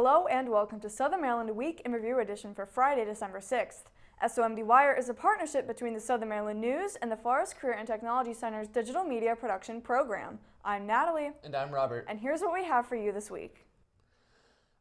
Hello and welcome to Southern Maryland Week in Review edition for Friday, December 6th. SoMD WiRE is a partnership between the Southern Maryland News and the Forrest Career and Technology Center's digital media production program. I'm Natalie. And I'm Robert. And here's what we have for you this week.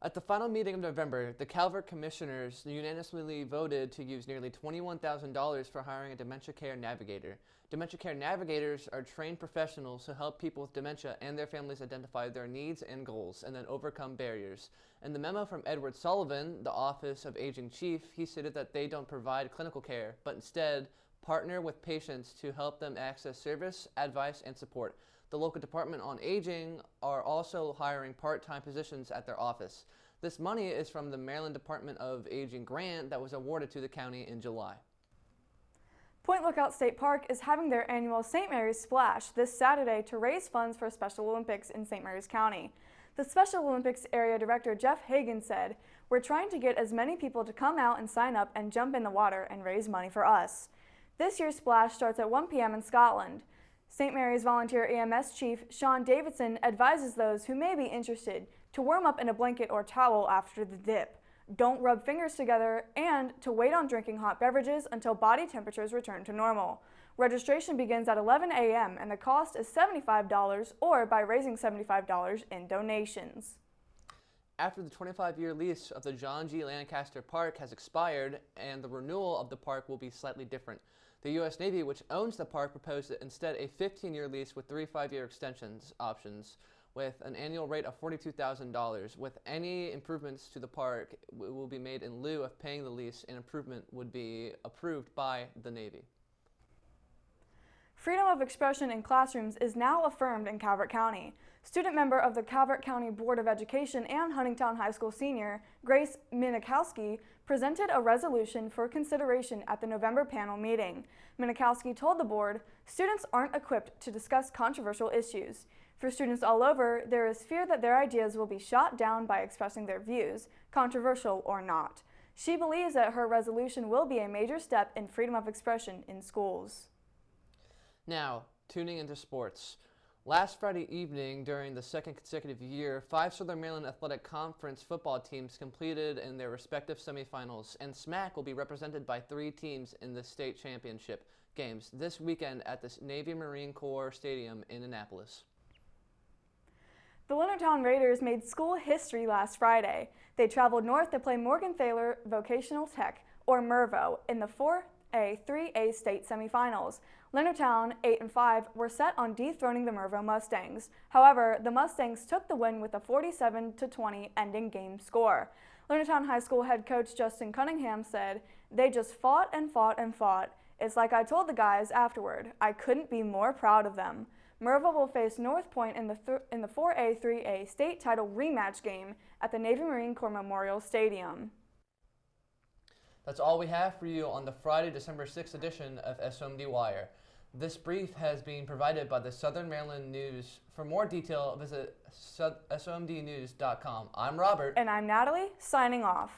At the final meeting of November, the Calvert Commissioners unanimously voted to use nearly $21,000 for hiring a dementia care navigator. Dementia care navigators are trained professionals who help people with dementia and their families identify their needs and goals and then overcome barriers. In the memo from Edward Sullivan, the Office of Aging Chief, he stated that they don't provide clinical care, but instead partner with patients to help them access service, advice, and support. The local Department on Aging are also hiring part-time positions at their office. This money is from the Maryland Department of Aging grant that was awarded to the county in July. Point Lookout State Park is having their annual St. Mary's Splash this Saturday to raise funds for Special Olympics in St. Mary's County. The Special Olympics Area Director Jeff Hagan said, "We're trying to get as many people to come out and sign up and jump in the water and raise money for us." This year's splash starts at 1 p.m. in Scotland. St. Mary's Volunteer EMS Chief Sean Davidson advises those who may be interested to warm up in a blanket or towel after the dip, don't rub fingers together, and to wait on drinking hot beverages until body temperatures return to normal. Registration begins at 11 a.m. and the cost is $75 or by raising $75 in donations. After the 25-year lease of the John G. Lancaster Park has expired and the renewal of the park will be slightly different, the U.S. Navy, which owns the park, proposed instead a 15-year lease with 3 5-year extensions options with an annual rate of $42,000. With any improvements to the park will be made in lieu of paying the lease, and improvement would be approved by the Navy. Freedom of expression in classrooms is now affirmed in Calvert County. Student member of the Calvert County Board of Education and Huntingtown High School senior, Grace Minikowski, presented a resolution for consideration at the November panel meeting. Minikowski told the board, "Students aren't equipped to discuss controversial issues. For students all over, there is fear that their ideas will be shot down by expressing their views, controversial or not." She believes that her resolution will be a major step in freedom of expression in schools. Now, tuning into sports. Last Friday evening, during the second consecutive year, 5 Southern Maryland Athletic Conference football teams completed in their respective semifinals, and SMAC will be represented by 3 teams in the state championship games this weekend at the Navy Marine Corps Stadium in Annapolis. The Leonardtown Raiders made school history last Friday. They traveled north to play Morgan-Thaler Vocational Tech, or MERVO, in the 4A 3A state semifinals. Leonardtown, 8-5, were set on dethroning the MERVO Mustangs. However, the Mustangs took the win with a 47-20 ending game score. Leonardtown High School head coach Justin Cunningham said, "They just fought and fought and fought. It's like I told the guys afterward, I couldn't be more proud of them." MERVO will face North Point in the 4A 3A state title rematch game at the Navy Marine Corps Memorial Stadium. That's all we have for you on the Friday, December 6th edition of SoMD WiRE. This brief has been provided by the Southern Maryland News. For more detail, visit SoMDnews.com. I'm Robert. And I'm Natalie, signing off.